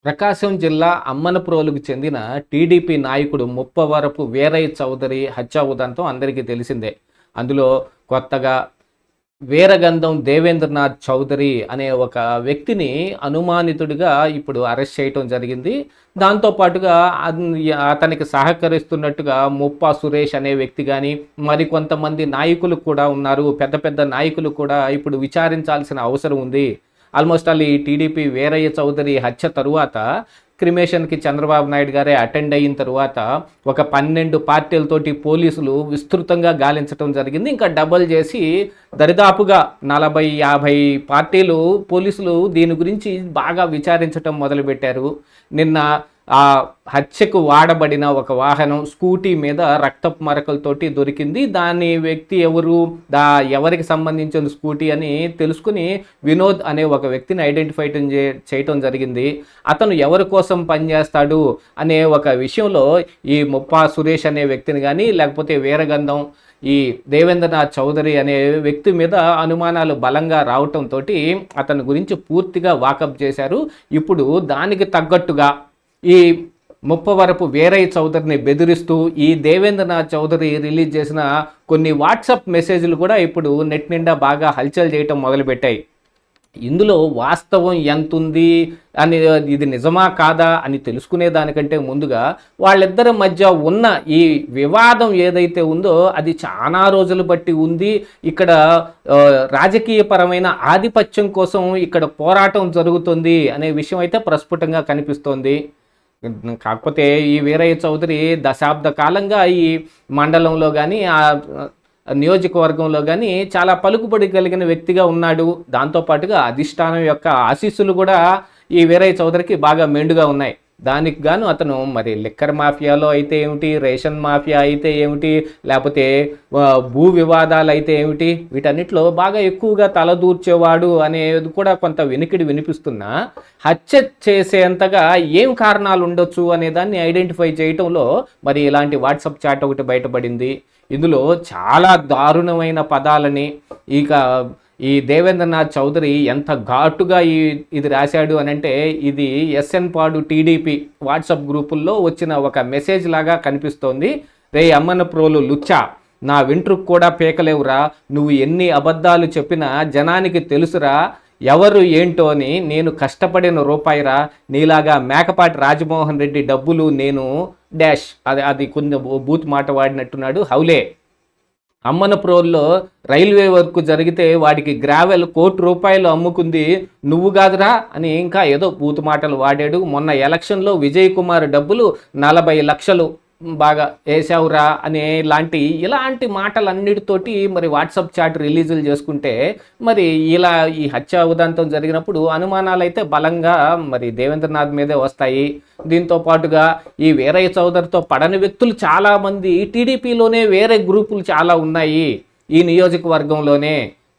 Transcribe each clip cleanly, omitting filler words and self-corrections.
ప్రకాశం జిల్లా అమ్మనప్రోలుకు చెందిన టీడీపీ నాయకుడు ముప్పవరపు వీరయ్య చౌదరి హత్య ఉదంతం అందరికీ తెలిసిందే. అందులో కొత్తగా వీరగంధం దేవేంద్రనాథ్ చౌదరి అనే ఒక వ్యక్తిని అనుమానితుడిగా ఇప్పుడు అరెస్ట్ చేయటం జరిగింది. దాంతో పాటుగా అతనికి సహకరిస్తున్నట్టుగా ముప్పా సురేష్ అనే వ్యక్తి కానీ మరికొంతమంది నాయకులు కూడా ఉన్నారు. పెద్ద పెద్ద నాయకులు కూడా ఇప్పుడు విచారించాల్సిన అవసరం ఉంది. ఆల్మోస్ట్ ఆల్ ఈ టీడీపీ వీరయ్య చౌదరి హత్య తరువాత క్రిమేషన్కి చంద్రబాబు నాయుడు గారే అటెండ్ అయిన తరువాత ఒక 12 పార్టీలతోటి పోలీసులు విస్తృతంగా గాలించడం జరిగింది. ఇంకా డబల్ చేసి దరిదాపుగా 40-50 పార్టీలు పోలీసులు దీని గురించి బాగా విచారించడం మొదలుపెట్టారు. నిన్న ఆ హత్యకు వాడబడిన ఒక వాహనం స్కూటీ మీద రక్తపు మరకలతోటి దొరికింది. దాని వ్యక్తి ఎవరు, ఎవరికి సంబంధించిన స్కూటీ అని తెలుసుకుని వినోద్ అనే ఒక వ్యక్తిని ఐడెంటిఫై చేయటం జరిగింది. అతను ఎవరి కోసం పనిచేస్తాడు అనే ఒక విషయంలో ఈ ముప్పా సురేష్ అనే వ్యక్తిని కానీ లేకపోతే వీరగంధం ఈ దేవేంద్రనాథ్ చౌదరి అనే వ్యక్తి మీద అనుమానాలు బలంగా రావటంతో అతని గురించి పూర్తిగా వాకప్ చేశారు. ఇప్పుడు దానికి తగ్గట్టుగా ఈ ముప్పవరపు వీరయ్య చౌదరిని బెదిరిస్తూ ఈ దేవేంద్రనాథ్ చౌదరి రిలీజ్ చేసిన కొన్ని వాట్సాప్ మెసేజ్లు కూడా ఇప్పుడు నెట్ నిండా బాగా హల్చల్ చేయటం మొదలుపెట్టాయి. ఇందులో వాస్తవం ఎంత ఉంది అని, ఇది నిజమా కాదా అని తెలుసుకునే దానికంటే ముందుగా వాళ్ళిద్దరి మధ్య ఉన్న ఈ వివాదం ఏదైతే ఉందో అది చాలా రోజులు బట్టి ఉంది. ఇక్కడ రాజకీయపరమైన ఆధిపత్యం కోసం ఇక్కడ పోరాటం జరుగుతుంది అనే విషయం అయితే ప్రస్ఫుటంగా కనిపిస్తోంది. కాకపోతే ఈ వీరయ్య చౌదరి దశాబ్ద కాలంగా ఈ మండలంలో కానీ ఆ నియోజకవర్గంలో కానీ చాలా పలుకుబడి కలిగిన వ్యక్తిగా ఉన్నాడు. దాంతోపాటుగా అధిష్టానం యొక్క ఆశీస్సులు కూడా ఈ వీరయ్య చౌదరికి బాగా మెండుగా ఉన్నాయి. దానికి గాను అతను మరి లిక్కర్ మాఫియాలో అయితే ఏమిటి, రేషన్ మాఫియా అయితే ఏమిటి, లేకపోతే భూ వివాదాలు అయితే ఏమిటి, వీటన్నిటిలో బాగా ఎక్కువగా తలదూర్చేవాడు అనేది కూడా కొంత వినికిడి వినిపిస్తున్నా హత్య చేసేంతగా ఏం కారణాలు ఉండొచ్చు అనే దాన్ని ఐడెంటిఫై చేయటంలో మరి ఇలాంటి వాట్సాప్ చాట్ ఒకటి బయటపడింది. ఇందులో చాలా దారుణమైన పదాలని ఈ దేవేంద్రనాథ్ చౌదరి ఎంత ఘాటుగా ఇది రాశాడు అని అంటే ఇది ఎస్ఎన్ పాడు టీడీపీ వాట్సాప్ గ్రూపుల్లో వచ్చిన ఒక మెసేజ్ లాగా కనిపిస్తోంది. రే అమ్మన ప్రోలు లుచ్చా, నా వెంట్రుకు కూడా పీకలేవురా, నువ్వు ఎన్ని అబద్ధాలు చెప్పినా జనానికి తెలుసురా ఎవరు ఏంటో అని, నేను కష్టపడిన రూపాయిరా, నీలాగా మేకపాటి రాజమోహన్ రెడ్డి డబ్బులు నేను డాష్ అది కొంచెం బూత్ మాట వాడినట్టున్నాడు. హౌలే అమ్మనప్రోల్లో రైల్వే వర్క్ జరిగితే వాడికి గ్రావెల్ ₹1,00,00,000 అమ్ముకుంది నువ్వు కాదురా అని ఇంకా ఏదో బూతు మాటలు వాడాడు. మొన్న ఎలక్షన్లో విజయ్ కుమార్ డబ్బులు 40 లక్షలు బాగా వేసావురా అనే ఇలాంటి మాటలన్నిటితోటి మరి వాట్సాప్ చాట్ రిలీజులు చేసుకుంటే మరి ఈ హత్య ఉదంతం జరిగినప్పుడు అనుమానాలు అయితే బలంగా మరి దేవేంద్రనాథ్ మీదే వస్తాయి. దీంతో పాటుగా ఈ వీరయ్య చౌదరితో పడని వ్యక్తులు చాలామంది టీడీపీలోనే వేరే గ్రూపులు చాలా ఉన్నాయి ఈ నియోజకవర్గంలోనే.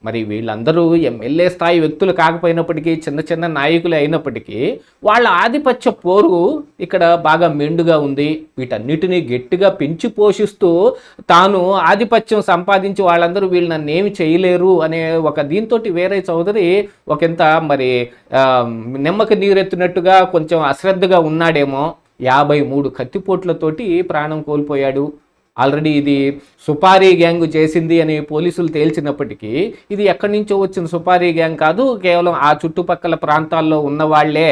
మరి వీళ్ళందరూ ఎమ్మెల్యే స్థాయి వ్యక్తులు కాకపోయినప్పటికీ చిన్న చిన్న నాయకులు అయినప్పటికీ వాళ్ళ ఆధిపత్య పోరు ఇక్కడ బాగా మెండుగా ఉంది. వీటన్నిటినీ గట్టిగా పెంచి పోషిస్తూ తాను ఆధిపత్యం సంపాదించి వాళ్ళందరూ వీళ్ళు నన్ను ఏమి చేయలేరు అనే ఒక దీంతో వీరయ్య చౌదరి ఒకంత మరి నిమ్మకి నీరెత్తినట్టుగా కొంచెం అశ్రద్ధగా ఉన్నాడేమో. 53 కత్తిపోట్లతోటి ప్రాణం కోల్పోయాడు. ఆల్రెడీ ఇది సుపారీ గ్యాంగ్ చేసింది అని పోలీసులు తేల్చినప్పటికీ ఇది ఎక్కడి నుంచో వచ్చిన సుపారీ గ్యాంగ్ కాదు, కేవలం ఆ చుట్టుపక్కల ప్రాంతాల్లో ఉన్న వాళ్లే.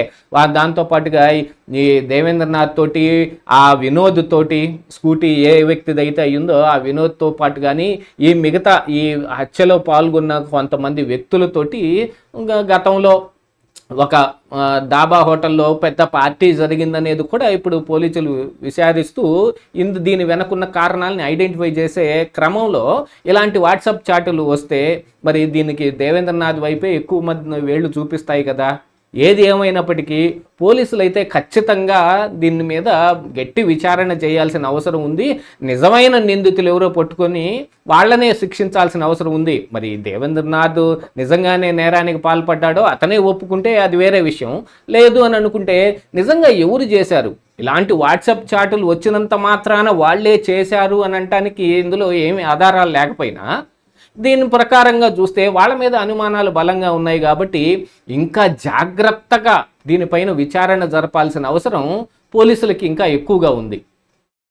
దాంతోపాటుగా ఈ దేవేంద్రనాథ్ తోటి ఆ వినోద్ తోటి స్కూటీ ఏ వ్యక్తిది అయితే అయ్యిందో ఆ వినోద్తో పాటు కానీ ఈ మిగతా ఈ హత్యలో పాల్గొన్న కొంతమంది వ్యక్తులతోటి గతంలో ఒక డాబా హోటల్లో పెద్ద పార్టీ జరిగిందనేది కూడా ఇప్పుడు పోలీసులు విచారిస్తూ దీని వెనకున్న కారణాలని ఐడెంటిఫై చేసే క్రమంలో ఇలాంటి వాట్సాప్ చాటులు వస్తే మరి దీనికి దేవేంద్రనాథ్ వైపే ఎక్కువ మంది వేళ్ళు చూపిస్తాయి కదా. ఏది ఏమైనప్పటికీ పోలీసులు అయితే ఖచ్చితంగా దీని మీద గట్టి విచారణ చేయాల్సిన అవసరం ఉంది. నిజమైన నిందితులు ఎవరో పట్టుకొని వాళ్ళనే శిక్షించాల్సిన అవసరం ఉంది. మరి దేవేంద్రనాథ్ నిజంగానే నేరానికి పాల్పడ్డాడో అతనే ఒప్పుకుంటే అది వేరే విషయం. లేదు అని అనుకుంటే నిజంగా ఎవరు చేశారు, ఇలాంటి వాట్సాప్ చాటులు వచ్చినంత మాత్రాన వాళ్లే చేశారు అని అనటానికి ఇందులో ఏమి ఆధారాలు లేకపోయినా దీని ప్రకారంగా చూస్తే వాళ్ళ మీద అనుమానాలు బలంగా ఉన్నాయి కాబట్టి ఇంకా జాగ్రత్తగా దీనిపైన విచారణ జరపాల్సిన అవసరం పోలీసులకి ఇంకా ఎక్కువగా ఉంది.